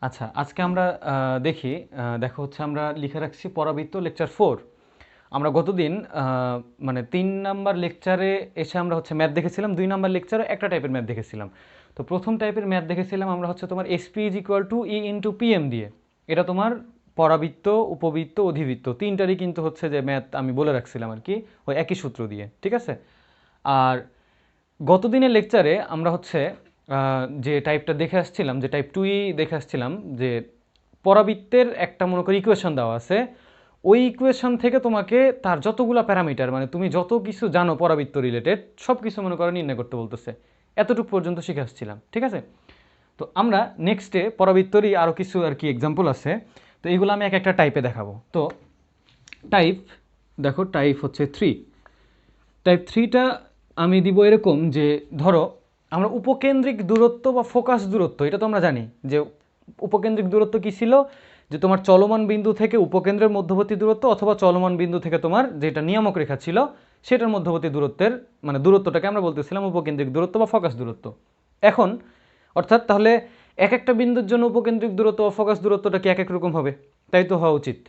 আচ্ছা, আজকে আমরা দেখি, দেখো হচ্ছে আমরা লিখে রাখছি পরাবৃত্ত লেকচার 4। আমরা গতদিন মানে 3 নাম্বার লেকচারে এসে আমরা হচ্ছে ম্যাথ দেখেছিলাম, 2 নাম্বার লেকচারে একটা টাইপের ম্যাথ দেখেছিলাম। তো প্রথম টাইপের ম্যাথ দেখেছিলাম আমরা হচ্ছে তোমার SP is equal two E into PM দিয়ে। এটা তোমার পরাবৃত্ত, উপবৃত্ত, অধিবৃত্ত তিনটারই কিন্তু হচ্ছে যে ম্যাথ আমি বলে রাখছিলাম আর কি, ওই একই সূত্র দিয়ে, ঠিক আছে। আর গতদিনের লেকচারে আমরা হচ্ছে যে টাইপটা দেখে আসছিলাম, যে টাইপ 2ই দেখে আসছিলাম, যে পরাবৃত্তের একটা মনে করি ইকুয়েশন দেওয়া আছে। ওই ইকুয়েশন থেকে তোমাকে তার যতগুলো প্যারামিটার, মানে তুমি যত কিছু জানো পরাবৃত্ত রিলেটেড সব কিছু মনে করো নির্ণয় করতে বলতেছে। এতটুকু পর্যন্ত শিখে আসছিলাম, ঠিক আছে। তো আমরা নেক্সটে পরাবৃত্তরই আরও কিছু আর কি এক্সাম্পল আছে, তো এইগুলো আমি এক একটা টাইপে দেখাবো। তো টাইপ, দেখো টাইপ হচ্ছে 3। টাইপ 3টা আমি দিব এরকম যে, ধরো আমরা উপকেন্দ্রিক দূরত্ব বা ফোকাস দূরত্ব, এটা তো আমরা জানি যে উপকেন্দ্রিক দূরত্ব কি ছিল, যে তোমার চলমান বিন্দু থেকে উপকেন্দ্রের মধ্যবর্তী দূরত্ব, অথবা চলমান বিন্দু থেকে তোমার যেটা নিয়ামক রেখা ছিল সেটার মধ্যবর্তী দূরত্বের মানে দূরত্বটাকে আমরা বলতেছিলাম উপকেন্দ্রিক দূরত্ব বা ফোকাস দূরত্ব। এখন অর্থাৎ তাহলে এক একটা বিন্দুর জন্য উপকেন্দ্রিক দূরত্ব বা ফোকাস দূরত্বটা কি এক এক রকম হবে? তাই তো হওয়া উচিত।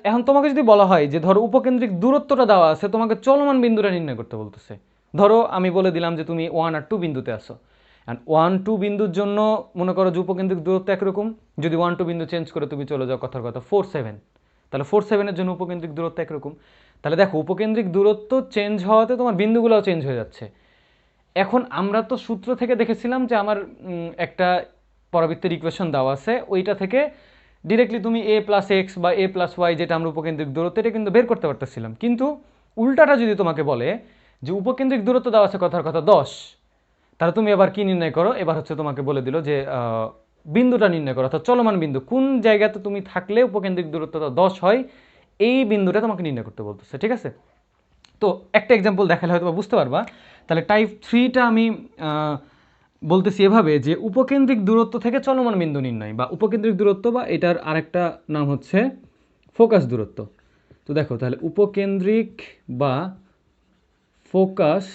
এখন তোমাকে যদি বলা হয় যে ধরো উপকেন্দ্রিক দূরত্বটা দেওয়া আছে, তোমাকে চলমান বিন্দুটা নির্ণয় করতে বলতেছে। ধরো আমি বলে দিলাম যে তুমি 1 আর 2 বিন্দুতে আসো, অ্যান্ড 1-2 বিন্দুর জন্য মনে করো যে উপকেন্দ্রিক দূরত্ব একরকম। যদি 1-2 বিন্দু চেঞ্জ করে তুমি চলে যাও কথার কথা 4-7, তাহলে 4-7-এর জন্য উপকেন্দ্রিক দূরত্ব একরকম। তাহলে দেখো উপকেন্দ্রিক দূরত্ব চেঞ্জ হওয়াতে তোমার বিন্দুগুলোও চেঞ্জ হয়ে যাচ্ছে। এখন আমরা তো সূত্র থেকে দেখেছিলাম যে আমার একটা পরাবৃত্তের ইকুয়েশন দেওয়া আছে, ওইটা থেকে ডিরেক্টলি তুমি এ প্লাস এক্স বা এ প্লাস ওয়াই, যেটা আমরা উপকেন্দ্রিক দূরত্ব, এটা কিন্তু বের করতে পারতেছিলাম। কিন্তু উল্টাটা যদি তোমাকে বলে যে উপকেন্দ্রিক দূরত্ব দেওয়া আছে কথার কথা 10, তাহলে তুমি এবার কি নির্ণয় করো? এবার হচ্ছে তোমাকে বলে দিল যে বিন্দুটা নির্ণয় করো, অর্থাৎ চলমান বিন্দু কোন জায়গাতে তুমি থাকলে উপকেন্দ্রিক দূরত্বটা 10 হয়, এই বিন্দুটা তোমাকে নির্ণয় করতে বলতেছে, ঠিক আছে। তো একটা এক্সাম্পল দেখালে হয়তো বুঝতে পারবা। তাহলে টাইপ 3টা আমি বলতেছি এভাবে যে উপকেন্দ্রিক দূরত্ব থেকে চলমান বিন্দু নির্ণয়, বা উপকেন্দ্রিক দূরত্ব, বা এটার আরেকটা নাম হচ্ছে ফোকাস দূরত্ব। তো দেখো তাহলে উপকেন্দ্রিক বা ফোকাস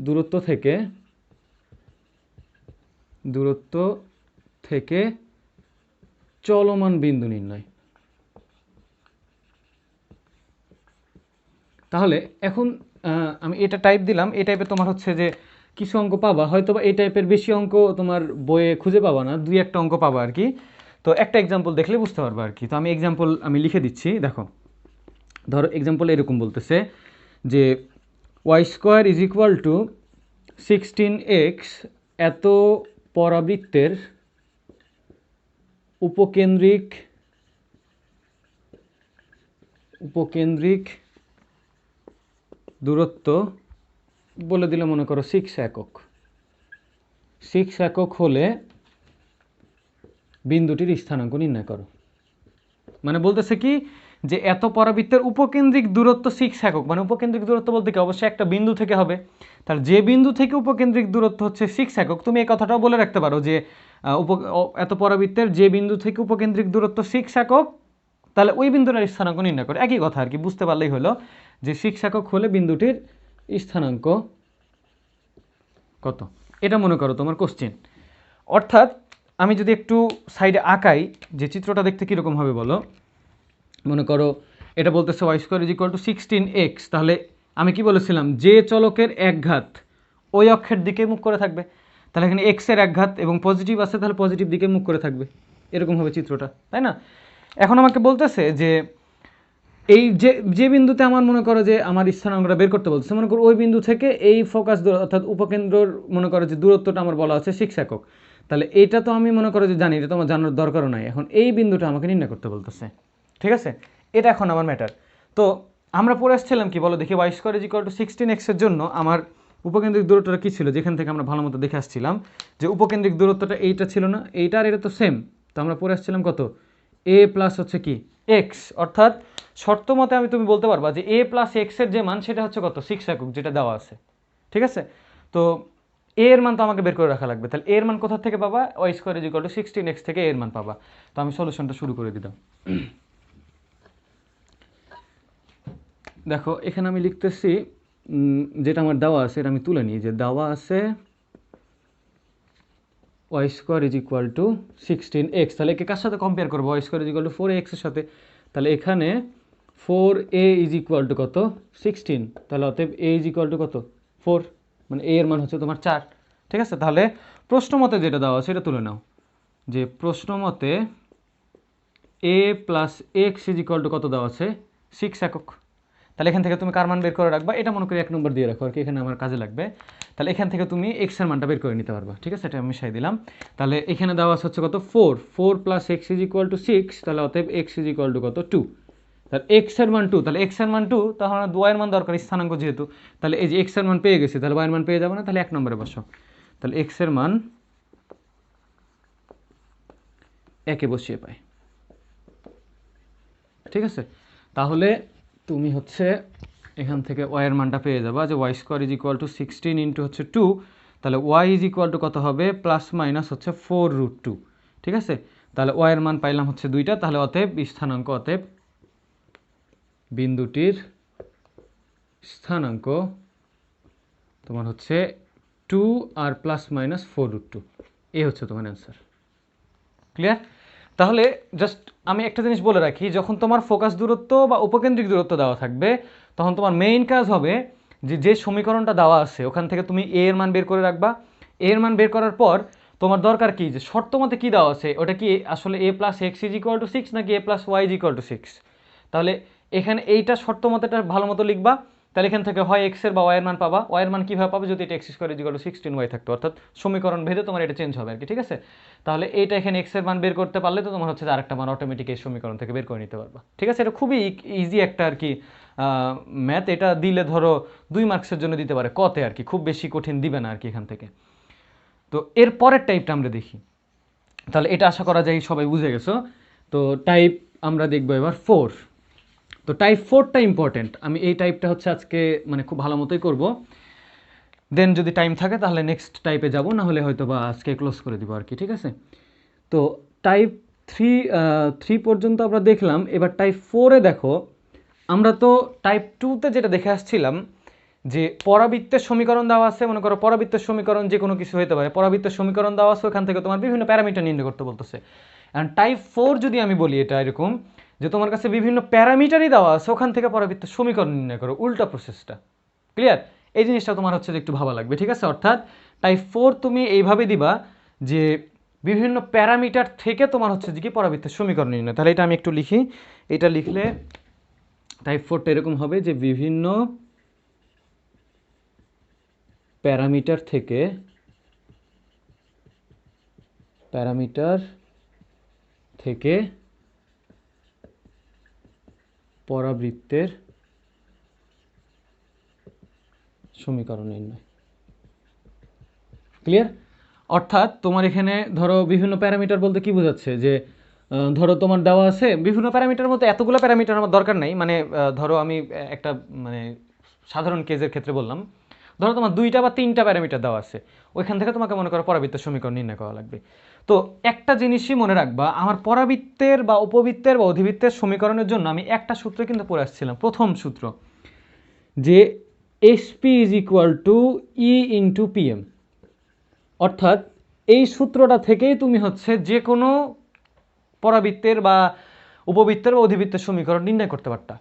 দূরত্ব থেকে চলমান বিন্দু নির্ণয়। তাহলে এখন আমি এটা টাইপ দিলাম, এই টাইপে তোমার হচ্ছে যে কিছু অঙ্ক পাবা, হয়তো বা এই টাইপের বেশি অঙ্ক তোমার বইয়ে খুঁজে পাবা না, 2-1টা অঙ্ক পাবা আর কি। তো একটা এক্সাম্পল দেখলে বুঝতে পারবা আর কি। তো আমি এক্সাম্পল আমি লিখে দিচ্ছি, দেখো। ধরো এক্সাম্পল এরকম বলতেছে যে y square is equal to 16x এত পরাবৃত্তের উপকেন্দ্রিক দূরত্ব বলে দিলে মনে করো 6 একক। 6 একক হলে বিন্দুটির স্থানাঙ্ক নির্ণয় করো। মানে বলতেছে কি যে এত পরাবৃত্তের উপকেন্দ্রিক দূরত্ব 6 একক, মানে উপকেন্দ্রিক দূরত্ব বলতে কি অবশ্যই একটা বিন্দু থেকে হবে। তাহলে যে বিন্দু থেকে উপকেন্দ্রিক দূরত্ব হচ্ছে 6 একক, তুমি এই কথাটাও বলে রাখতে পারো যে এত পরাবৃত্তের যে বিন্দু থেকে উপকেন্দ্রিক দূরত্ব 6 একক, তাহলে ওই বিন্দুটার স্থানাঙ্ক নির্ণয় করে। একই কথা আর কি, বুঝতে পারলেই হলো যে 6 একক হলে বিন্দুটির স্থানাঙ্ক কত। এটা মনে করো তোমার কোশ্চেন। অর্থাৎ আমি যদি একটু সাইডে আঁকাই, যে চিত্রটা দেখতে কীরকম হবে বলো। মনে করো এটা বলতেছে y square is equal to 16x, তাহলে আমি কি বলেছিলাম যে চলকের একঘাত ওই অক্ষের দিকে মুখ করে থাকবে, তাহলে এখানে এক্সের একঘাত এবং পজিটিভ আছে, তাহলে পজিটিভ দিকে মুখ করে থাকবে, এরকম হবে চিত্রটা, তাই না। এখন আমাকে বলতেছে যে এই যে যে বিন্দুতে আমার মনে করো যে আমার স্থানাঙ্কটা বের করতে বলছে, মনে করো ওই বিন্দু থেকে এই ফোকাস অর্থাৎ উপকেন্দ্রর মনে করো যে দূরত্বটা আমার বলা আছে 6 একক। তাহলে এটা তো আমি মনে করো যে জানি, এটা তো আমার জানার দরকারও নাই। এখন এই বিন্দুটা আমাকে নির্ণয় করতে বলতেছে, ঠিক আছে। এটা এখন আমার ম্যাটার। তো আমরা পড়ে আসছিলাম কি বলো দেখি, y square is equal to 16x এর জন্য আমার উপকেন্দ্রিক দূরত্বটা কী ছিল, যেখান থেকে আমরা ভালো মতো দেখে আসছিলাম যে উপকেন্দ্রিক দূরত্বটা এইটা ছিল না, এইটা আর এটা তো সেম। তো আমরা পড়ে আসছিলাম কত, এ প্লাস হচ্ছে কি এক্স, অর্থাৎ শর্ত মতে তুমি বলতে পারবা যে এ প্লাস এক্সের যে মান সেটা হচ্ছে কত 6 একক, যেটা দেওয়া আছে, ঠিক আছে। তো এর মান তো আমাকে বের করে রাখা লাগবে, তাহলে এর মান কোথা থেকে পাবা, y square is equal to 16x থেকে এর মান পাবা। তো আমি সলিউশনটা শুরু করে দিলাম। দেখো এখানে আমি লিখতেছি যেটা আমার দেওয়া আছে, এটা আমি তুলে নিই, যে দেওয়া আছে y square is equal to 16x, তাহলে একে কার সাথে কম্পেয়ার করবো? Y square is equal to 4x এর সাথে। তাহলে এখানে 4a ইজ ইকুয়াল টু কত? 16। তাহলে অতএব a ইজ ইকুয়াল টু কত? 4, মানে a এর মান হচ্ছে তোমার 4। ঠিক আছে, তাহলে প্রশ্ন মতে যেটা দেওয়া আছে এটা তুলে নাও, যে প্রশ্ন মতে a plus x is equal to কত দেওয়া আছে? 6 একক। তাহলে এখান থেকে তুমি কার মান বের করে রাখবা? এটা মনে করি 1 নম্বর দিয়ে রাখো আর কি, এখানে আমার কাজে লাগবে। তাহলে এখান থেকে তুমি x এর মানটা বের করে নিতে পারবা। ঠিক আছে, এটা আমি মিশাই দিলাম। তাহলে এখানে দেওয়া আছে হচ্ছে কত? 4 plus x is equal to 6, তাহলে অতএব এক্স ইজ ইকুয়াল টু কত? 2। তাহলে এক্স এর মান 2, তাহলে এক্স এর মান 2, তাহলে y এর মান দরকার স্থানাঙ্ক যেহেতু, তাহলে এই যে এক্স এর মান পেয়ে গেছি, তাহলে y এর মান পেয়ে যাবে না? তাহলে 1 নম্বরে বসো। তাহলে এক্স এর মান 1 এ বসিয়ে পাই। ঠিক আছে, তাহলে তুমি হচ্ছে এখান থেকে y এর মানটা পেয়ে যাবা, যে y square is equal to 16 into হচ্ছে 2, তাহলে y ইজ ইকুয়াল টু কত হবে? প্লাস মাইনাস হচ্ছে 4√2। ঠিক আছে, তাহলে y এর মান পাইলাম হচ্ছে 2টা, তাহলে অতএব স্থানাঙ্ক, অতএব বিন্দুটির স্থানাঙ্ক তোমার হচ্ছে 2 আর প্লাস মাইনাস 4√2, এই হচ্ছে তোমার অ্যান্সার। ক্লিয়ার? তাহলে জাস্ট আমি একটা জিনিস বলে রাখি, যখন তোমার ফোকাস দূরত্ব বা উপকেন্দ্রিক দূরত্ব দেওয়া থাকবে, তখন তোমার মেইন কাজ হবে যে সমীকরণটা দেওয়া আছে ওখান থেকে তুমি a এর মান বের করে রাখবা। a এর মান বের করার পর তোমার দরকার কি, যে শর্ত মতে কী দেওয়া আছে, ওটা কি আসলে a plus x is equal to 6 নাকি a plus y is equal to 6। তাহলে এখানে এইটা শর্ত মতেটা ভালো মতো লিখবা। তাহলে এখান থেকে হয় এক্স এর বা ওয়াই এর মান পাবা। ওয়াই এর মান কীভাবে পাবে? যদি এটা x square is equal two 16y থাকতো, অর্থাৎ সমীকরণ ভেদে তোমার এটা চেঞ্জ হবে আর কি। ঠিক আছে, তাহলে এইটা এখানে এক্স এর মান বের করতে পারলে তো তোমার হচ্ছে আরেকটা মান অটোমেটিক এই সমীকরণ থেকে বের করে নিতে পারবা। ঠিক আছে, এটা খুবই ইজি একটা আর কি ম্যাথ। এটা দিলে ধরো 2 মার্কসের জন্য দিতে পারে কতে আর কি, খুব বেশি কঠিন দিবে না আর কি এখান থেকে। তো এর পরের টাইপটা আমরা দেখি। তাহলে এটা আশা করা যায় সবাই বুঝে গেছো। তো টাইপ আমরা দেখবো এবার 4। তো টাইপ 4টা ইম্পর্টেন্ট, আমি এই টাইপটা হচ্ছে আজকে মানে খুব ভালো মতোই করবো। দেন যদি টাইম থাকে তাহলে নেক্সট টাইপে যাব, না হলে হয়তো বা আজকে ক্লোজ করে দিব আর কি। ঠিক আছে, তো টাইপ 3 পর্যন্ত আমরা দেখলাম। এবার টাইপ 4-এ দেখো, আমরা তো টাইপ 2-তে যেটা দেখে আসছিলাম, যে পরাবৃত্তের সমীকরণ দেওয়া আছে, মনে করো পরাবৃত্তের সমীকরণ যে কোনো কিছু হতে পারে, পরাবৃত্তের সমীকরণ দেওয়া আছে, ওখান থেকে তোমার বিভিন্ন প্যারামিটার নির্ণয় করতে বলতেছে। অ্যান্ড টাইপ 4 যদি আমি বলি, এটা এরকম যে তোমার কাছে বিভিন্ন প্যারামিটারই দেওয়া আছে, ওখান থেকে পরাবৃত্তের সমীকরণ নির্ণয় করো, উল্টা প্রসেসটা। ক্লিয়ার? এই জিনিসটা তোমার হচ্ছে যে একটু ভালো লাগবে। ঠিক আছে, অর্থাৎ টাইপ 4 তুমি এইভাবে দিবা যে বিভিন্ন প্যারামিটার থেকে তোমার হচ্ছে যে কি পরাবৃত্তের সমীকরণ নির্ণয়। তাহলে এটা আমি একটু লিখি, এটা লিখলে টাইপ 4টা এরকম হবে যে বিভিন্ন প্যারামিটার থেকে পরাবৃত্তের সমীকরণ নির্ণয়। ক্লিয়ার? অর্থাৎ তোমার এখানে ধরো বিভিন্ন প্যারামিটার বলতে কি বোঝাচ্ছে, যে ধরো তোমার দেওয়া আছে বিভিন্ন প্যারামিটার মধ্যে এতগুলো প্যারামিটার আমার দরকার নাই, মানে ধরো আমি একটা মানে সাধারণ কেসের ক্ষেত্রে বললাম, ধরো তোমার 2টা বা 3টা প্যারামিটার দেওয়া আছে, ওইখান থেকে তোমাকে মনে করো পরাবৃত্তের সমীকরণ নির্ণয় করা লাগবে। তো একটা জিনিসই মনে রাখবা, আমার পরাবৃত্তের বা উপবৃত্তের বা অধিবৃত্তের সমীকরণের জন্য আমি একটা সূত্র কিন্তু পড়ে আসছিলাম, প্রথম সূত্র, যে SP is equal two E into PM. অর্থাৎ এই সূত্রটা থেকেই তুমি হচ্ছে যে কোনো পরাবৃত্তের বা উপবৃত্তের বা অধিবৃত্তের সমীকরণ নির্ণয় করতে পারতা।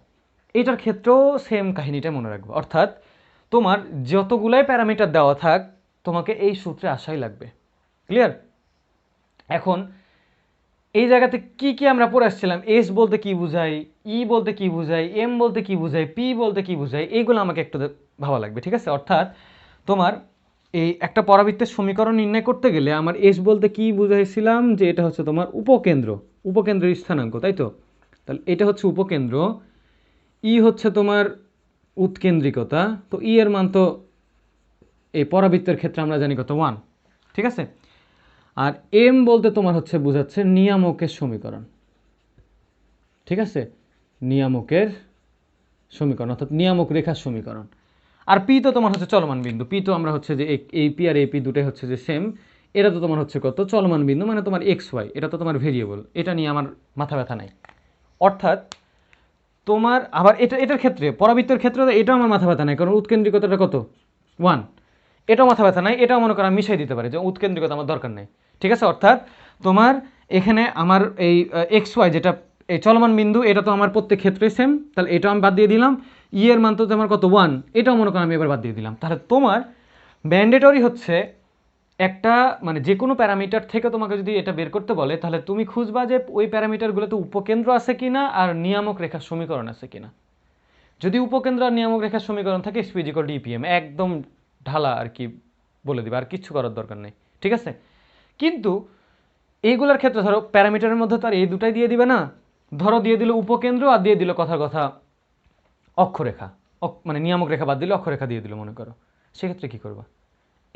এইটার ক্ষেত্রেও সেম কাহিনীটা মনে রাখবো। অর্থাৎ তোমার যতগুলাই প্যারামিটার দেওয়া থাক, তোমাকে এই সূত্রে আসাই লাগবে। ক্লিয়ার? এখন এই জায়গাতে কি কি আমরা পড়ে আসছিলাম, এস বলতে কি বুঝাই, ই বলতে কি বুঝাই, এম বলতে কি বুঝাই, পি বলতে কি বুঝাই, এইগুলো আমাকে একটু ভাবা লাগবে। ঠিক আছে, অর্থাৎ তোমার এই একটা পরাবৃত্তের সমীকরণ নির্ণয় করতে গেলে আমার এস বলতে কি বুঝাইছিলাম, যে এটা হচ্ছে তোমার উপকেন্দ্রের স্থানাঙ্ক, তাই তো? তাহলে এটা হচ্ছে উপকেন্দ্র। ই হচ্ছে তোমার উৎকেন্দ্রিকতা, তো ই এর মান তো এই পরাবৃত্তের ক্ষেত্রে আমরা জানি কত, 1। ঠিক আছে, আর এম বলতে তোমার হচ্ছে বোঝাচ্ছে নিয়ামকের সমীকরণ। ঠিক আছে, নিয়ামকের সমীকরণ অর্থাৎ নিয়ামক রেখার সমীকরণ। আর পি তো তোমার হচ্ছে চলমান বিন্দু, পি তো আমরা হচ্ছে যে এই পি আর এই পি দুটোই হচ্ছে যে সেম, এটা তো তোমার হচ্ছে কত, চলমান বিন্দু, মানে তোমার এক্স ওয়াই, এটা তো তোমার ভেরিয়েবল, এটা নিয়ে আমার মাথা ব্যথা নাই। অর্থাৎ তোমার আবার এটার ক্ষেত্রে পরাবৃত্তের ক্ষেত্রে এটাও আমার মাথা ব্যথা নাই, কারণ উৎকেন্দ্রিকতাটা কত, 1, এটাও মাথা ব্যথা নাই। এটাও মনে করো আমি মিশাই দিতে পারি, যে উৎকেন্দ্রিকতা আমার দরকার নেই, ঠিক আছে, অর্থাৎ তোমার এখানে আমার এই এক্স ওয়াই যেটা এই চলমান বিন্দু, এটা তো আমার প্রত্যেক ক্ষেত্রে সেম, তাহলে এটাও আমি বাদ দিয়ে দিলাম। ই এর মান তো আমার কত 1, এটাও মনে করো আমি এবার বাদ দিয়ে দিলাম। তাহলে তোমার ম্যান্ডেটরি হচ্ছে একটা মানে যে কোনো প্যারামিটার থেকে তোমাকে যদি এটা বের করতে বলে, তাহলে তুমি খুঁজবা যে ওই প্যারামিটারগুলোতে উপকেন্দ্র আছে কিনা আর নিয়ামক রেখার সমীকরণ আছে কিনা। যদি উপকেন্দ্র আর নিয়ামক রেখার সমীকরণ থাকে, এসপি ইকুয়াল টু ইপিএম, একদম ঢালা আর কি বলে দিবা, আর কিচ্ছু করার দরকার নেই, ঠিক আছে। কিন্তু এইগুলোর ক্ষেত্রে ধরো প্যারামিটারের মধ্যে তো আর এই দুটাই দিয়ে দিবে না, ধরো দিয়ে দিল উপকেন্দ্র আর দিয়ে দিল কথার কথা অক্ষরেখা, মানে নিয়ামক রেখা বাদ দিলে অক্ষরেখা দিয়ে দিল মনে করো, সেক্ষেত্রে কি করবা?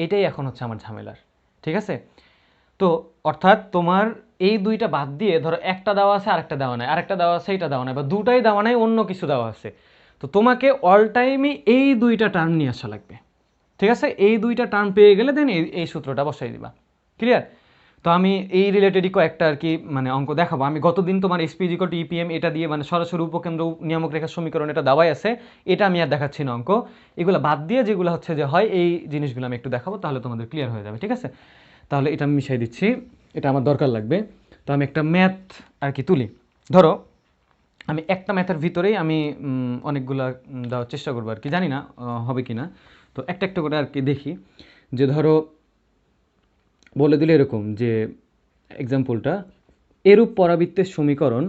এটাই এখন হচ্ছে আমার ঝামেলার, ঠিক আছে। তো অর্থাৎ তোমার এই দুইটা বাদ দিয়ে ধরো একটা দেওয়া আছে আরেকটা দেওয়া নাই, আরেকটা দেওয়া আছে এটা দেওয়া নাই, বা দুটাই দেওয়া নাই অন্য কিছু দেওয়া আছে, তো তোমাকে অল টাইমই এই দুইটা টার্ম নিয়ে আসা লাগবে, ঠিক আছে। এই দুইটা টার্ম পেয়ে গেলে দেন এই সূত্রটা বসাই দিবা, ক্লিয়ার। তো আমি এই রিলেটেডই কয়েকটা আর কি মানে অঙ্ক দেখাবো। আমি গতদিন তোমার এসপি ইকুয়াল টু ইপিএম এটা দিয়ে মানে সরাসরি উপকেন্দ্র নিয়ামক রেখার সমীকরণ এটা দেওয়াই আছে, এটা আমি আর দেখাচ্ছি না অঙ্ক। এগুলো বাদ দিয়ে যেগুলো হচ্ছে যে হয় এই জিনিসগুলো আমি একটু দেখাবো, তাহলে তোমাদের ক্লিয়ার হয়ে যাবে, ঠিক আছে। তাহলে এটা আমি মিশাই দিচ্ছি, এটা আমার দরকার লাগবে। তো আমি একটা ম্যাথ আর কি তুলি। ধরো আমি একটা ম্যাথের ভিতরেই আমি অনেকগুলা দেওয়ার চেষ্টা করবো আর কি, জানি না হবে কি না। তো একটা একটা করে আর কি দেখি। যে ধরো বলে দিলে এরকম যে এক্সাম্পলটা, এরূপ পরাবৃত্তের সমীকরণ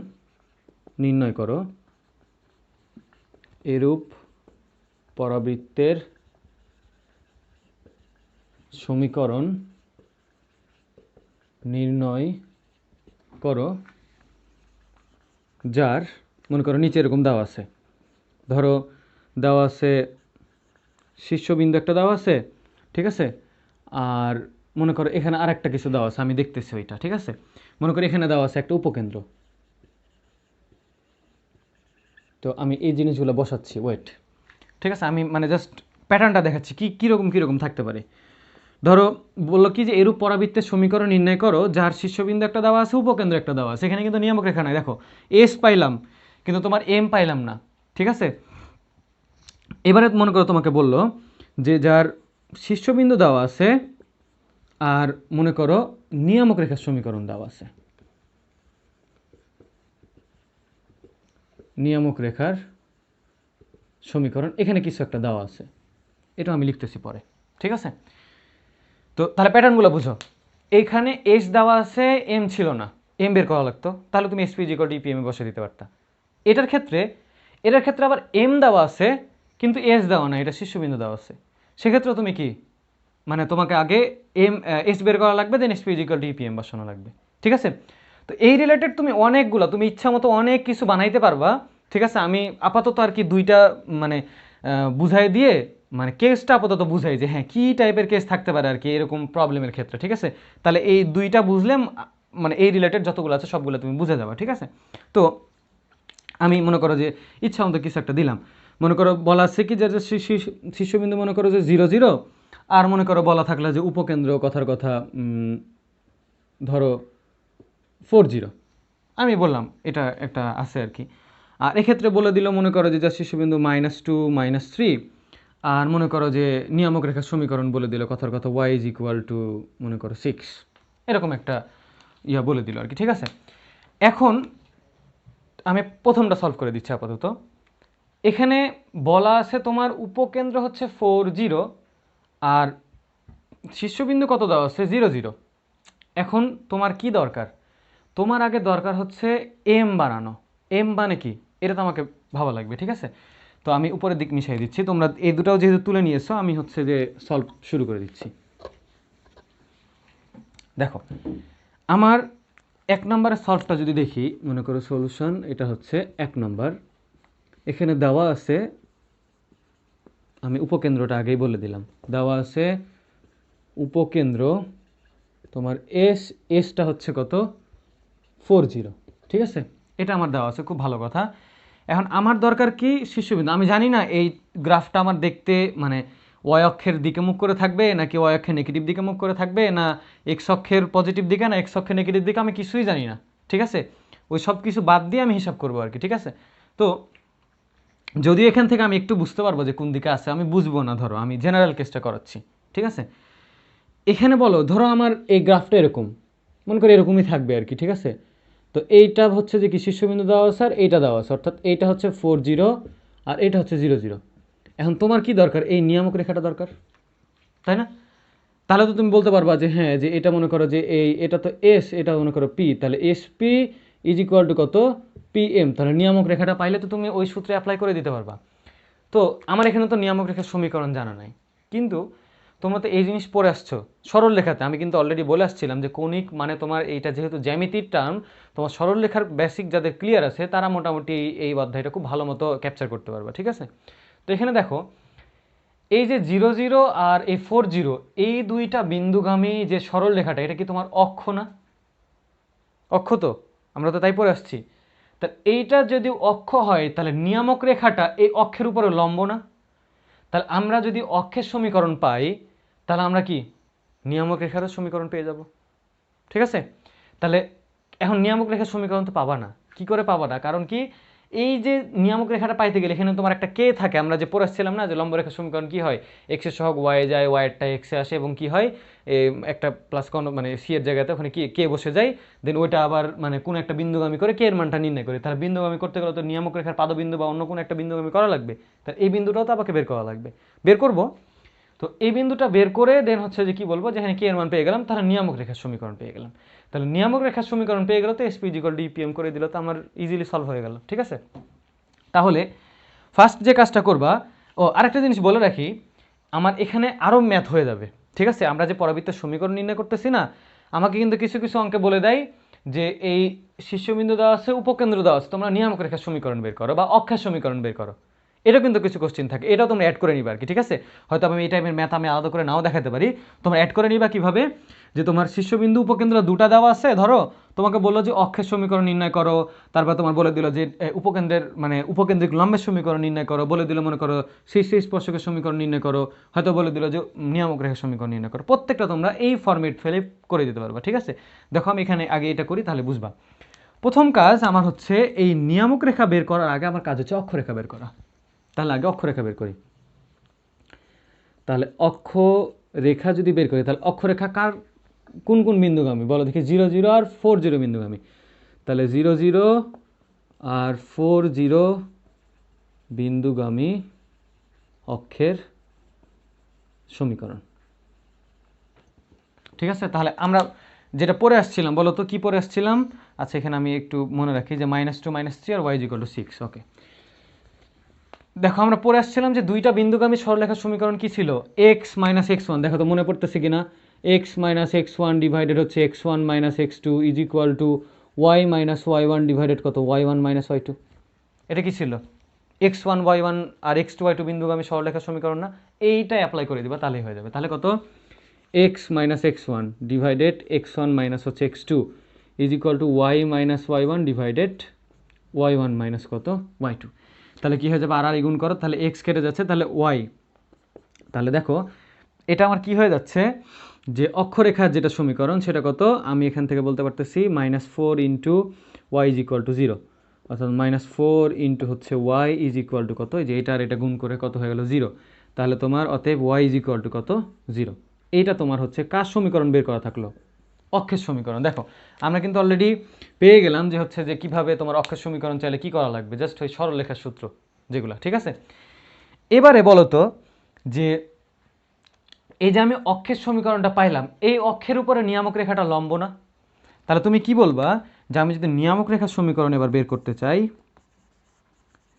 নির্ণয় করো, এরূপ পরাবৃত্তের সমীকরণ নির্ণয় করো যার মনে করো নিচে এরকম দেওয়া আছে, ধরো দেওয়া আছে শীর্ষবিন্দু একটা দেওয়া আছে, ঠিক আছে। আর মনে করো এখানে আর একটা কিছু দেওয়া আছে, আমি দেখতেছি ওইটা, ঠিক আছে। মনে করো এখানে দেওয়া আছে একটা উপকেন্দ্র। তো আমি এই জিনিসগুলো বসাচ্ছি, ওয়েট, ঠিক আছে। আমি মানে জাস্ট প্যাটার্নটা দেখাচ্ছি কি কীরকম থাকতে পারে। ধরো বললো কি যে এরূপ পরাবৃত্তের সমীকরণ নির্ণয় করো যার শীর্ষবিন্দু একটা দেওয়া আছে, উপকেন্দ্র একটা দেওয়া আছে, এখানে কিন্তু নিয়ামক রেখা নাই, দেখো এস পাইলাম কিন্তু তোমার এম পাইলাম না, ঠিক আছে। এবারে মনে করো তোমাকে বললো যে যার শীর্ষবিন্দু দেওয়া আছে আর মনে করো নিয়ামক রেখার সমীকরণ দেওয়া আছে, নিয়ামক রেখার সমীকরণ এখানে কিছু একটা দেওয়া আছে, এটা আমি লিখতেছি পরে, ঠিক আছে। তো তাহলে প্যাটার্নগুলো বুঝো, এইখানে এস দেওয়া আছে, এম ছিল না, এম বের করা লাগতো, তাহলে তুমি এসপি ইকুয়াল টু ইপিএম এ বসে দিতে পারতা। এটার ক্ষেত্রে আবার এম দেওয়া আছে কিন্তু এস দেওয়া না, এটা শীর্ষবিন্দু দেওয়া আছে, সেক্ষেত্রে তুমি কি মানে তোমাকে আগে এস বের করা লাগবে, দেন এসপি ইকুয়াল টু ইপিএম বসানো লাগবে, ঠিক আছে। তো এই রিলেটেড তুমি অনেকগুলো তুমি ইচ্ছা মতো অনেক কিছু বানাইতে পারবা, ঠিক আছে। আমি আপাতত আর কি দুইটা মানে বুঝাই দিয়ে মানে কেসটা আপাতত বুঝাই যে হ্যাঁ কী টাইপের কেস থাকতে পারে আর কি এরকম প্রবলেমের ক্ষেত্রে, ঠিক আছে। তাহলে এই দুইটা বুঝলে মানে এই রিলেটেড যতগুলো আছে সবগুলো তুমি বুঝে যাবে, ঠিক আছে। তো আমি মনে করো যে ইচ্ছা মতো কিছু একটা দিলাম, মনে করো বলা আছে কি যে শীর্ষবিন্দু মনে করো যে 0 0, আর মনে করো বলা থাকলে যে উপকেন্দ্র কথার কথা ধরো 4 0, আমি বললাম এটা একটা আছে আর কি। আর এক্ষেত্রে বলে দিল মনে করো যে যার শীর্ষবিন্দু -2 -3, আর মনে করো যে নিয়ামক রেখার সমীকরণ বলে দিল কথার কথা y ইজ ইকুয়াল টু মনে করো 6, এরকম একটা বলে দিল আর কি, ঠিক আছে। এখন আমি প্রথমটা সলভ করে দিচ্ছি আপাতত। এখানে বলা আছে তোমার উপকেন্দ্র হচ্ছে 4 0 আর শীর্ষবিন্দু কত দেওয়া আছে 0 0। এখন তোমার কি দরকার? তোমার আগে দরকার হচ্ছে এম বানানো। এম মানে কি এটা তো আমাকে ভাবা লাগবে, ঠিক আছে। তো আমি উপরের দিক মিশিয়ে দিচ্ছি, তোমরা এই দুটাও যেহেতু তুলে নিয়ে এসো আমি হচ্ছে যে সলভ শুরু করে দিচ্ছি। দেখো আমার 1 নম্বরের সলভটা যদি দেখি, মনে করো সলিউশন এটা হচ্ছে 1 নম্বর। এখানে দেওয়া আছে, আমি উপকেন্দ্রটা আগেই বলে দিলাম, দেওয়া আছে উপকেন্দ্র তোমার এসটা হচ্ছে কত 4 0, ঠিক আছে। এটা আমার দেওয়া আছে, খুব ভালো কথা। এখন আমার দরকার কি শীর্ষবিন্দু। আমি জানি না এই গ্রাফটা আমার দেখতে মানে ওয়াই অক্ষের দিকে মুখ করে থাকবে নাকি ওয়াই অক্ষের নেগেটিভ দিকে মুখ করে থাকবে, না এক্স অক্ষের পজিটিভ দিকে না এক্স অক্ষের নেগেটিভ দিকে, আমি কিছুই জানি না, ঠিক আছে। ওই সব কিছু বাদ দিয়ে আমি হিসাব করবো আর কি, ঠিক আছে। তো যদি এখান থেকে আমি একটু বুঝতে পারবো যে কোন দিকে আছে, আমি বুঝবো না, ধরো আমি জেনারেল কেসটা করাচ্ছি, ঠিক আছে। এখানে বলো ধরো আমার এই গ্রাফটা এরকম, মনে করি এরকমই থাকবে আর কি, ঠিক আছে। তো এইটা হচ্ছে যে কি শীর্ষবিন্দু দেওয়া আছে আর এইটা দেওয়া আছে, অর্থাৎ এইটা হচ্ছে 4 0 আর এটা হচ্ছে 0 0। এখন তোমার কি দরকার, এই নিয়ামক রেখাটা দরকার, তাই না? তাহলে তো তুমি বলতে পারবা যে হ্যাঁ, যে এটা মনে করো যে এটা তো এস, এটা মনে করো পি, তাহলে S P is equal to কত, পি এম। তাহলে নিয়ামক রেখাটা পাইলে তো তুমি ওই সূত্রে অ্যাপ্লাই করে দিতে পারবা। তো আমার এখানে তো নিয়ামক রেখার সমীকরণ জানা নাই, কিন্তু তোমরা তো এই জিনিস পড়ে আসছো সরল লেখাতে। আমি কিন্তু অলরেডি বলে আসছিলাম যে কৌণিক মানে তোমার এইটা যেহেতু জ্যামিতির টার্ম, তোমার সরল লেখার বেসিক যাদের ক্লিয়ার আছে তারা মোটামুটি এই অধ্যায়টা খুব ভালো মতো ক্যাপচার করতে পারবে, ঠিক আছে। তো এখানে দেখো এই যে 0 0 আর এই 4 0, এই দুইটা বিন্দুগামী যে সরল রেখাটা, এটা কি তোমার অক্ষ না? অক্ষ তো, আমরা তো তাই পড়ে আসছি। তা এইটা যদি অক্ষ হয় তাহলে নিয়ামক রেখাটা এই অক্ষের উপরে লম্ব না? তাহলে আমরা যদি অক্ষের সমীকরণ পাই তাহলে আমরা কি নিয়ামক রেখারও সমীকরণ পেয়ে যাব, ঠিক আছে। তাহলে এখন নিয়ামক রেখার সমীকরণ তো পাবা না। কি করে পাবা না? কারণ কি, এই যে নিয়ামক রেখাটা পাইতে গেলে এখানে তোমার একটা কে থাকে। আমরা যে পড়েছিলাম না যে লম্ব রেখার সমীকরণ কি হয়, এক্স এর সহগ ওয়াই যায়, ওয়াই এরটা এক্সে আসে, এবং কি হয় একটা প্লাস কোন মানে সি এর জায়গাতে ওখানে কি কে বসে যায়, দেন ওইটা আবার মানে কোন একটা বিন্দুগামী করে কে এর মানটা নির্ণয় করে। তাহলে বিন্দুগামী করতে গেলে তো নিয়ামক রেখার পাদবিন্দু বা অন্য কোনো একটা বিন্দুগামী করা লাগবে। তাহলে এই বিন্দুটাও তো আমাকে বের করা লাগবে, বের করব। তো এই বিন্দুটা বের করে দেন হচ্ছে যে কি বলবো, যেখানে কে এর মান পেয়ে গেলাম, তাহলে নিয়ামক রেখার সমীকরণ পেয়ে গেলাম। তাহলে নিয়ামক রেখার সমীকরণ পেয়ে গেল, তো এসপি ইকুয়াল ডিপিএম করে দিল, তো আমার ইজিলি সলভ হয়ে গেল, ঠিক আছে। তাহলে ফার্স্ট যে কাজটা করবা, আরেকটা জিনিস বলে রাখি, আমার এখানে আরও ম্যাথ হয়ে যাবে, ঠিক আছে। আমরা যে পরাবৃত্তের সমীকরণ নির্ণয় করতেছি না, আমাকে কিন্তু কিছু কিছু অঙ্কে বলে দেয় যে এই শীর্ষবিন্দু দেওয়া আছে, উপকেন্দ্র দেওয়া আছে, তোমরা নিয়ামক রেখার সমীকরণ বের করো বা অক্ষের সমীকরণ বের করো। এটা কিন্তু কিছু কোশ্চেন থাকে, এটাও তোমরা অ্যাড করে নিবা আর কি, ঠিক আছে। হয়তো আমি এই টাইপের ম্যাথ আমি আলাদা করে নাও দেখাতে পারি, তোমরা অ্যাড করে নিবা কিভাবে, যে তোমার শীর্ষবিন্দু উপকেন্দ্র দুটা দেওয়া আছে, ধরো তোমাকে বললো যে অক্ষের সমীকরণ নির্ণয় করো, তারপর তোমার বলে দিল যে উপকেন্দ্রের মানে উপকেন্দ্রিক লম্বের সমীকরণ নির্ণয় করো, বলে দিল মনে করো শীর্ষ স্পর্শকের সমীকরণ নির্ণয় করো, হয়তো বলে দিল যে নিয়ামক রেখার সমীকরণ নির্ণয় করো। প্রত্যেকটা তোমরা এই ফরম্যাট ফেলে করে দিতে পারবা, ঠিক আছে। দেখো আমি এখানে আগে এটা করি, তাহলে বুঝবা। প্রথম কাজ আমার হচ্ছে এই নিয়ামক রেখা বের করার আগে আমার কাজ হচ্ছে অক্ষরেখা বের করা। তাহলে আগে অক্ষরেখা বের করি। তাহলে অক্ষরেখা যদি বের করি, তাহলে অক্ষরেখা কার কোন কোন বিন্দুগামী বলো দেখি, 0 0 আর 4 0 বিন্দুগামী। তাহলে 0 0 আর 4 0 বিন্দুগামী অক্ষের সমীকরণ, ঠিক আছে। তাহলে আমরা যেটা পড়ে আসছিলাম, বলো তো কি পড়ে আসছিলাম? আচ্ছা, এখানে আমি একটু মনে রাখি যে -2 -3 আর y = 6। ওকে, দেখো আমরা পড়ে আসছিলাম যে দুইটা বিন্দুগামী সরলরেখার সমীকরণ কি ছিল, x - x1। দেখো তো মনে পড়তেছে কিনা, x - x1 ডিভাইডেড হচ্ছে x1 - x2 is equal two y - y1 divided কত, y1 - y2। এটা কি ছিল, x1 y1 আর x2 y2 বিন্দুগামী সরলরেখার সমীকরণ না? এইটা অ্যাপ্লাই করে দিবা, তাহলেই হয়ে যাবে। তাহলে কত, x - x1 ডিভাইডেড x1 - হচ্ছে x2 is equal two y - y1 divided y1 - কত, y2। তাহলে কি হয়ে যাবে, আর গুণ করো, তাহলে x কেটে যাচ্ছে, তাহলে y। তাহলে দেখো এটা আমার কি হয়ে যাচ্ছে, যে অক্ষরেখার যেটা সমীকরণ সেটা কত, আমি এখান থেকে বলতে পারতেছি -4 into y is equal to 0, অর্থাৎ -4 ইন্টু হচ্ছে y ইজ ইকুয়াল টু কত, যে এটা আর এটা গুণ করে কত হয়ে গেল, 0। তাহলে তোমার অতএব y ইজ ইকুয়াল টু কত, 0। এইটা তোমার হচ্ছে কার সমীকরণ বের করা থাকলো, অক্ষের সমীকরণ। দেখো আমরা কিন্তু অলরেডি পেয়ে গেলাম যে হচ্ছে যে কিভাবে তোমার অক্ষের সমীকরণ চাইলে কি করা লাগবে, জাস্ট ওই সরলরেখার সূত্র যেগুলো, ঠিক আছে। এবারে বলো তো যে এই যে আমি অক্ষের সমীকরণটা পাইলাম, এই অক্ষের উপরে নিয়ামক রেখাটা লম্ব না? তাহলে তুমি কি বলবা, যে আমি যদি নিয়ামক রেখার সমীকরণ এবার বের করতে চাই,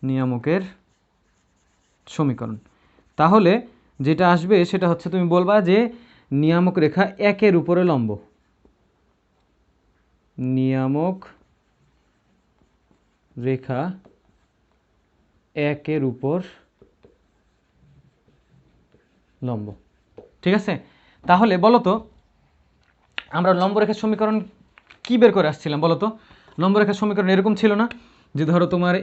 নিয়ামকের সমীকরণ, তাহলে যেটা আসবে সেটা হচ্ছে তুমি বলবা যে নিয়ামক রেখা একের উপরে লম্ব, নিয়ামক রেখা একের উপর লম্ব, ঠিক আছে। তাহলে বলো তো আমরা লম্বরেখার সমীকরণ কি বের করে আসছিলাম, বলো তো লম্বরেখার সমীকরণ এরকম ছিল না, যে ধরো তোমার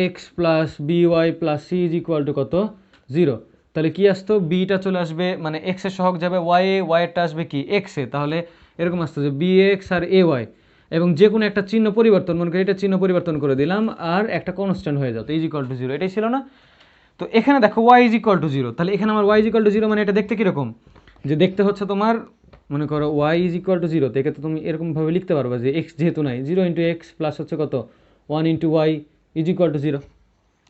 ax plus by plus c is equal to কত, 0। তাহলে কি আসতো, বিটা চলে আসবে মানে x এর সহগ যাবে y এ, y এরটা আসবে কি x এ, তাহলে এরকম আসতো যে bx আর ay, এবং যে কোনো একটা চিহ্ন পরিবর্তন, মনে করি এটা চিহ্ন পরিবর্তন করে দিলাম আর একটা কনস্ট্যান্ট হয়ে যেত ইজ ইকুয়াল টু 0, এটাই ছিল না। তো এখানে দেখো y ইজ ইকুয়াল টু 0, তাহলে এখানে আমার y ইজ ইকুয়াল টু 0 মানে এটা দেখতে কীরকম, যে দেখতে হচ্ছে তোমার মনে করো y is equal to zero, তো এক্ষেত্রে তুমি এরকমভাবে লিখতে পারবা যে এক্স যেহেতু নাই, জিরো ইন্টু এক্স প্লাস হচ্ছে কত one into y is equal to zero,